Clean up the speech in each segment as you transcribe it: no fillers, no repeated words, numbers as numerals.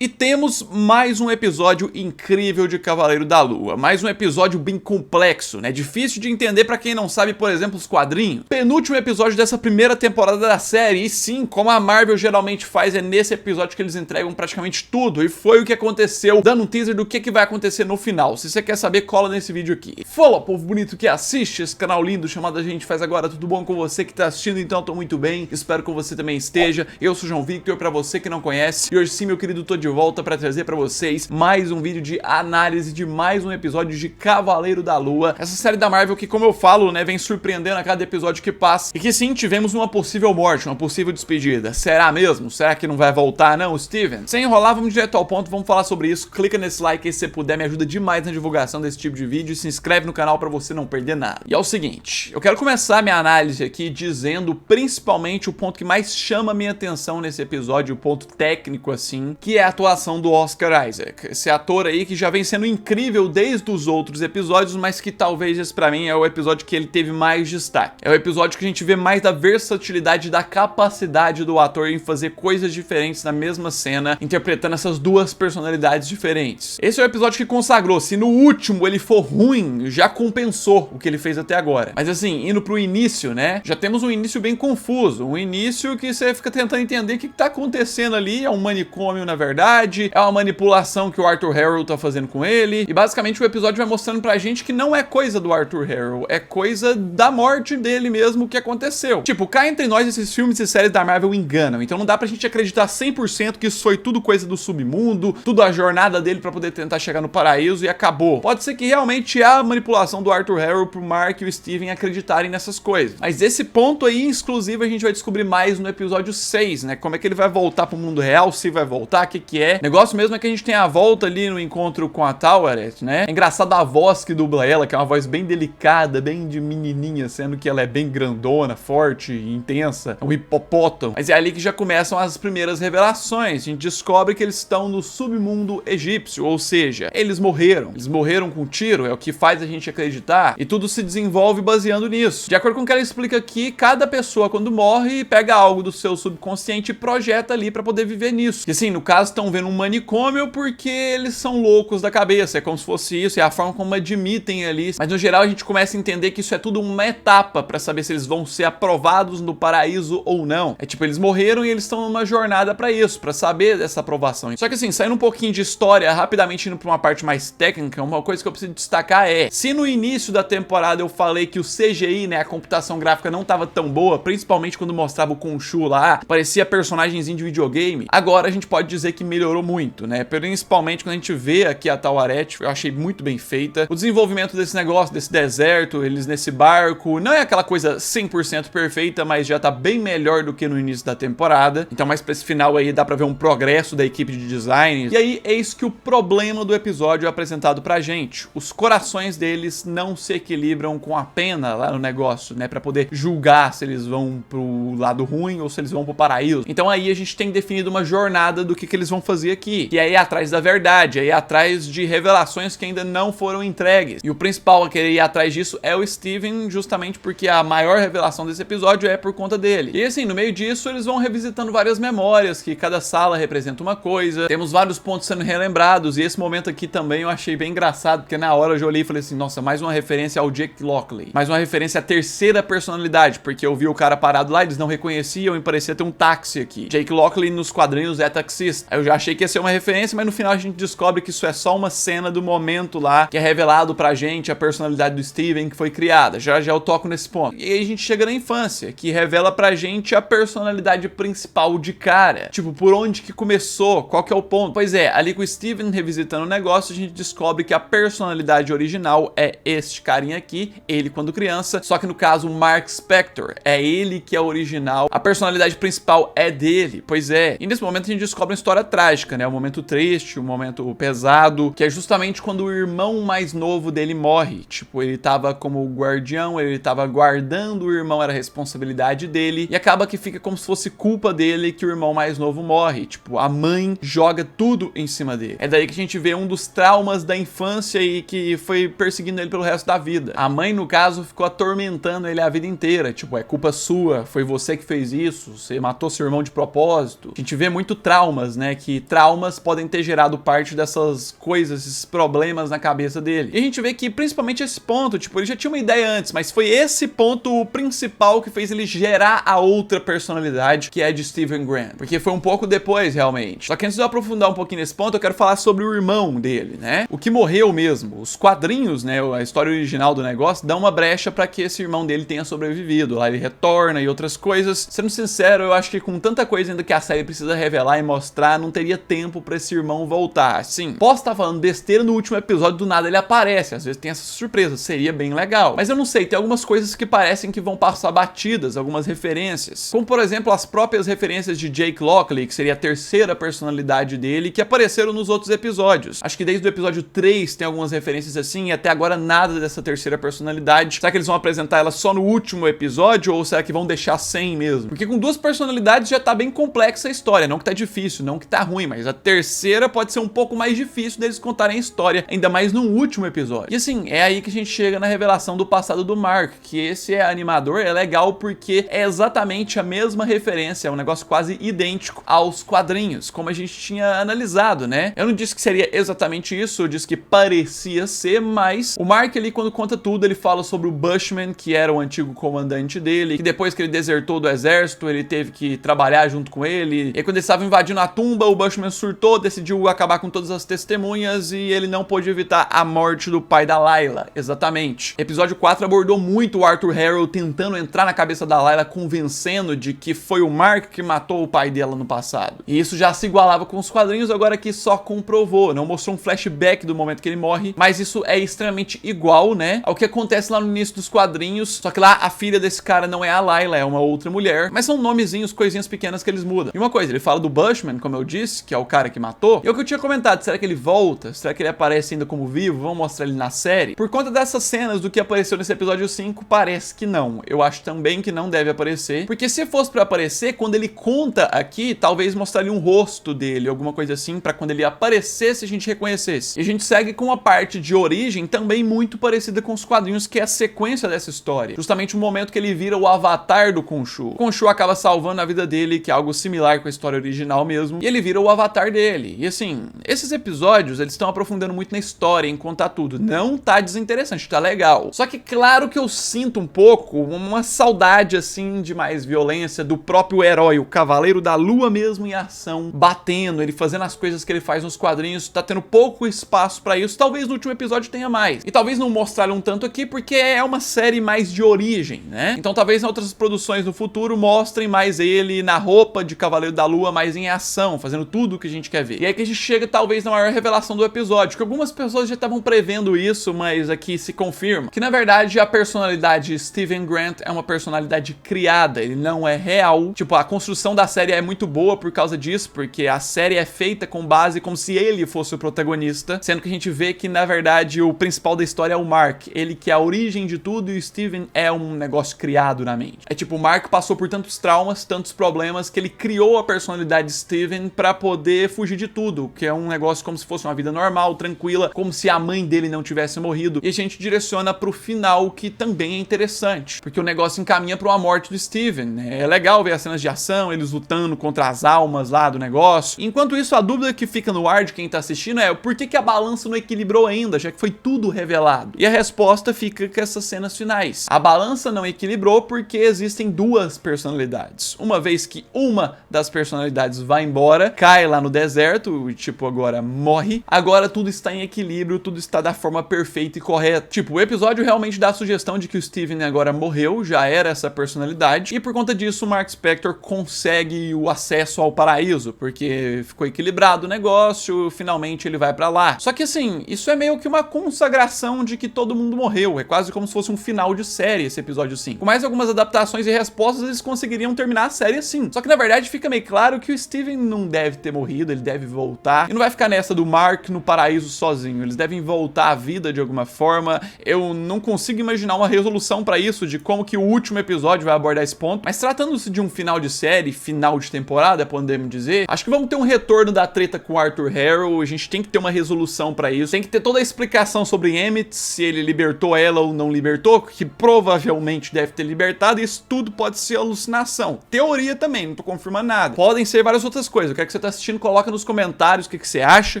E temos mais um episódio incrível de Cavaleiro da Lua, mais um episódio bem complexo, né? Difícil de entender pra quem não sabe, por exemplo, os quadrinhos. Penúltimo episódio dessa primeira temporada da série, e sim, como a Marvel geralmente faz, é nesse episódio que eles entregam praticamente tudo, e foi o que aconteceu, dando um teaser do que vai acontecer no final. Se você quer saber, cola nesse vídeo aqui. Fala, povo bonito que assiste esse canal lindo chamado A Gente Faz Agora, tudo bom com você que tá assistindo? Então, eu tô muito bem, espero que você também esteja. Eu sou o João Victor, pra você que não conhece, e hoje sim, meu querido, tô de volta para trazer para vocês mais um vídeo de análise de mais um episódio de Cavaleiro da Lua, essa série da Marvel que, como eu falo, né, vem surpreendendo a cada episódio que passa, e que sim, tivemos uma possível morte, uma possível despedida. Será mesmo? Será que não vai voltar não, Steven? Sem enrolar, vamos direto ao ponto, vamos falar sobre isso. Clica nesse like aí se você puder, me ajuda demais na divulgação desse tipo de vídeo, e se inscreve no canal para você não perder nada. E é o seguinte, eu quero começar minha análise aqui dizendo principalmente o ponto que mais chama minha atenção nesse episódio, o ponto técnico assim, que é a atuação do Oscar Isaac, esse ator aí que já vem sendo incrível desde os outros episódios, mas que talvez esse pra mim é o episódio que ele teve mais destaque. É o episódio que a gente vê mais da versatilidade e da capacidade do ator em fazer coisas diferentes na mesma cena, interpretando essas duas personalidades diferentes. Esse é o episódio que consagrou, se no último ele for ruim, já compensou o que ele fez até agora. Mas assim, indo pro início, né, já temos um início bem confuso, um início que você fica tentando entender o que tá acontecendo ali, é um manicômio na verdade, é uma manipulação que o Arthur Harrow tá fazendo com ele, e basicamente o episódio vai mostrando pra gente que não é coisa do Arthur Harrow, é coisa da morte dele mesmo que aconteceu. Tipo, cá entre nós, esses filmes e séries da Marvel enganam, então não dá pra gente acreditar 100% que isso foi tudo coisa do submundo, tudo a jornada dele pra poder tentar chegar no paraíso e acabou. Pode ser que realmente a manipulação do Arthur Harrow pro Mark e o Steven acreditarem nessas coisas, mas esse ponto aí, exclusivo, a gente vai descobrir mais no episódio 6, né, como é que ele vai voltar pro mundo real, se vai voltar, o que é. O negócio mesmo é que a gente tem a volta ali no encontro com a Taweret, né? É engraçado a voz que dubla ela, que é uma voz bem delicada, bem de menininha, sendo que ela é bem grandona, forte, intensa, um hipopótamo. Mas é ali que já começam as primeiras revelações. A gente descobre que eles estão no submundo egípcio, ou seja, eles morreram com um tiro, é o que faz a gente acreditar, e tudo se desenvolve baseando nisso. De acordo com o que ela explica aqui, cada pessoa quando morre pega algo do seu subconsciente e projeta ali pra poder viver nisso. E assim, no caso, estão vendo um manicômio porque eles são loucos da cabeça, é como se fosse isso, é a forma como admitem ali, mas no geral a gente começa a entender que isso é tudo uma etapa pra saber se eles vão ser aprovados no paraíso ou não. É tipo, eles morreram e eles estão numa jornada pra isso, pra saber dessa aprovação. Só que assim, saindo um pouquinho de história, rapidamente indo pra uma parte mais técnica, uma coisa que eu preciso destacar é, se no início da temporada eu falei que o CGI, né, a computação gráfica não tava tão boa, principalmente quando mostrava o Khonshu lá, parecia personagenzinho de videogame, agora a gente pode dizer que melhorou muito, né? Principalmente quando a gente vê aqui a Taweret, eu achei muito bem feita. O desenvolvimento desse negócio, desse deserto, eles nesse barco, não é aquela coisa 100% perfeita, mas já tá bem melhor do que no início da temporada. Então, mais pra esse final aí, dá pra ver um progresso da equipe de design. E aí, eis que o problema do episódio é apresentado pra gente. Os corações deles não se equilibram com a pena lá no negócio, né? Pra poder julgar se eles vão pro lado ruim ou se eles vão pro paraíso. Então aí a gente tem definido uma jornada do que eles vão fazer aqui, e aí atrás da verdade, aí atrás de revelações que ainda não foram entregues, e o principal a querer ir atrás disso é o Steven, justamente porque a maior revelação desse episódio é por conta dele. E assim, no meio disso eles vão revisitando várias memórias, que cada sala representa uma coisa, temos vários pontos sendo relembrados, e esse momento aqui também eu achei bem engraçado, porque na hora eu já olhei e falei assim, nossa, mais uma referência ao Jake Lockley, mais uma referência à terceira personalidade, porque eu vi o cara parado lá, eles não reconheciam e parecia ter um táxi aqui. Jake Lockley nos quadrinhos é taxista. Aí eu já achei que ia ser uma referência, mas no final a gente descobre que isso é só uma cena do momento lá, que é revelado pra gente a personalidade do Steven que foi criada. Já eu toco nesse ponto. E aí a gente chega na infância, que revela pra gente a personalidade principal de cara. Tipo, por onde que começou? Qual que é o ponto? Pois é, ali com o Steven revisitando o negócio, a gente descobre que a personalidade original é este carinha aqui, ele quando criança, só que no caso o Mark Spector, é ele que é original, a personalidade principal é dele. Pois é, e nesse momento a gente descobre uma história trágica, né? Um momento triste, um momento pesado, que é justamente quando o irmão mais novo dele morre. Tipo, ele tava como guardião, ele tava guardando o irmão, era responsabilidade dele, e acaba que fica como se fosse culpa dele que o irmão mais novo morre. Tipo, a mãe joga tudo em cima dele. É daí que a gente vê um dos traumas da infância e que foi perseguindo ele pelo resto da vida. A mãe, no caso, ficou atormentando ele a vida inteira. Tipo, é culpa sua, foi você que fez isso, você matou seu irmão de propósito. A gente vê muito traumas, né, que que traumas podem ter gerado parte dessas coisas, esses problemas na cabeça dele. E a gente vê que principalmente esse ponto, tipo, ele já tinha uma ideia antes, mas foi esse ponto principal que fez ele gerar a outra personalidade, que é a de Steven Grant, porque foi um pouco depois, realmente. Só que antes de eu aprofundar um pouquinho nesse ponto, eu quero falar sobre o irmão dele, né? O que morreu mesmo. Os quadrinhos, né, a história original do negócio, dá uma brecha pra que esse irmão dele tenha sobrevivido. Lá ele retorna e outras coisas. Sendo sincero, eu acho que com tanta coisa ainda que a série precisa revelar e mostrar, não teria tempo pra esse irmão voltar. Sim, posso estar falando besteira, no último episódio do nada ele aparece, às vezes tem essa surpresa, seria bem legal. Mas eu não sei, tem algumas coisas que parecem que vão passar batidas, algumas referências. Como, por exemplo, as próprias referências de Jake Lockley, que seria a terceira personalidade dele, que apareceram nos outros episódios. Acho que desde o episódio 3 tem algumas referências assim, e até agora nada dessa terceira personalidade. Será que eles vão apresentar ela só no último episódio, ou será que vão deixar sem mesmo? Porque com duas personalidades já tá bem complexa a história, não que tá difícil, não que tá ruim, mas a terceira pode ser um pouco mais difícil deles contarem a história, ainda mais no último episódio. E assim, é aí que a gente chega na revelação do passado do Mark, que esse animador é legal porque é exatamente a mesma referência, é um negócio quase idêntico aos quadrinhos, como a gente tinha analisado, né? Eu não disse que seria exatamente isso, eu disse que parecia ser, mas o Mark ali, quando conta tudo, ele fala sobre o Bushman, que era o antigo comandante dele, que depois que ele desertou do exército, ele teve que trabalhar junto com ele, e quando ele estava invadindo a tumba, o Bushman surtou, decidiu acabar com todas as testemunhas, e ele não pôde evitar a morte do pai da Layla, exatamente. Episódio 4 abordou muito o Arthur Harrow tentando entrar na cabeça da Layla, convencendo de que foi o Mark que matou o pai dela no passado. E isso já se igualava com os quadrinhos, agora aqui só comprovou, não mostrou um flashback do momento que ele morre, mas isso é extremamente igual, né, ao que acontece lá no início dos quadrinhos, só que lá a filha desse cara não é a Layla, é uma outra mulher, mas são nomezinhos, coisinhas pequenas que eles mudam. E uma coisa, ele fala do Bushman, como eu disse, que é o cara que matou, e é o que eu tinha comentado, será que ele volta? Será que ele aparece ainda como vivo? Vamos mostrar ele na série? Por conta dessas cenas do que apareceu nesse episódio 5, parece que não. Eu acho também que não deve aparecer, porque se fosse pra aparecer, quando ele conta aqui, talvez mostraria um rosto dele, alguma coisa assim, pra quando ele aparecesse a gente reconhecesse. E a gente segue com uma parte de origem também muito parecida com os quadrinhos, que é a sequência dessa história. Justamente o momento que ele vira o avatar do Khonshu. O Khonshu acaba salvando a vida dele, que é algo similar com a história original mesmo, e ele vira o avatar dele. E assim, esses episódios, eles estão aprofundando muito na história, em contar tudo. Não tá desinteressante, tá legal. Só que claro que eu sinto um pouco uma saudade assim de mais violência do próprio herói, o Cavaleiro da Lua mesmo em ação, batendo, ele fazendo as coisas que ele faz nos quadrinhos, tá tendo pouco espaço pra isso. Talvez no último episódio tenha mais. E talvez não mostraram tanto aqui porque é uma série mais de origem, né? Então talvez em outras produções no futuro mostrem mais ele na roupa de Cavaleiro da Lua, mais em ação, fazendo tudo o que a gente quer ver. E aí que a gente chega talvez na maior revelação do episódio, que algumas pessoas já estavam prevendo isso, mas aqui se confirma, que na verdade a personalidade Steven Grant é uma personalidade criada, ele não é real. Tipo, a construção da série é muito boa por causa disso, porque a série é feita com base como se ele fosse o protagonista, sendo que a gente vê que na verdade o principal da história é o Mark, ele que é a origem de tudo e o Steven é um negócio criado na mente. É tipo, o Mark passou por tantos traumas, tantos problemas, que ele criou a personalidade Steven pra poder fugir de tudo, que é um negócio como se fosse uma vida normal, tranquila, como se a mãe dele não tivesse morrido. E a gente direciona pro final, que também é interessante, porque o negócio encaminha pra uma morte do Steven, né? É legal ver as cenas de ação, eles lutando contra as almas lá do negócio. Enquanto isso, a dúvida que fica no ar de quem tá assistindo é por que a balança não equilibrou ainda, já que foi tudo revelado? E a resposta fica com essas cenas finais. A balança não equilibrou porque existem duas personalidades. Uma vez que uma das personalidades vai embora, cai lá no deserto, tipo, agora morre, agora tudo está em equilíbrio, tudo está da forma perfeita e correta. Tipo, o episódio realmente dá a sugestão de que o Steven agora morreu, já era essa personalidade, e por conta disso o Mark Spector consegue o acesso ao paraíso, porque ficou equilibrado o negócio, finalmente ele vai pra lá. Só que assim, isso é meio que uma consagração de que todo mundo morreu, é quase como se fosse um final de série esse episódio 5. Com mais algumas adaptações e respostas, eles conseguiriam terminar a série assim. Só que na verdade fica meio claro que o Steven não deve ter morrido, ele deve voltar, e não vai ficar nessa do Mark no paraíso sozinho, eles devem voltar à vida de alguma forma. Eu não consigo imaginar uma resolução pra isso, de como que o último episódio vai abordar esse ponto, mas tratando-se de um final de série, final de temporada, podemos dizer, acho que vamos ter um retorno da treta com o Arthur Harrow, a gente tem que ter uma resolução pra isso, tem que ter toda a explicação sobre Emmett, se ele libertou ela ou não libertou, que provavelmente deve ter libertado, e isso tudo pode ser alucinação. Teoria também, não tô confirmando nada. Podem ser várias outras coisas, eu quero que você tá assistindo, coloca nos comentários o que você acha.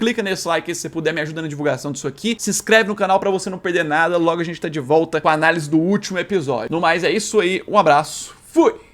Clica nesse like aí se você puder, me ajuda na divulgação disso aqui. Se inscreve no canal pra você não perder nada. Logo a gente tá de volta com a análise do último episódio. No mais, é isso aí. Um abraço. Fui!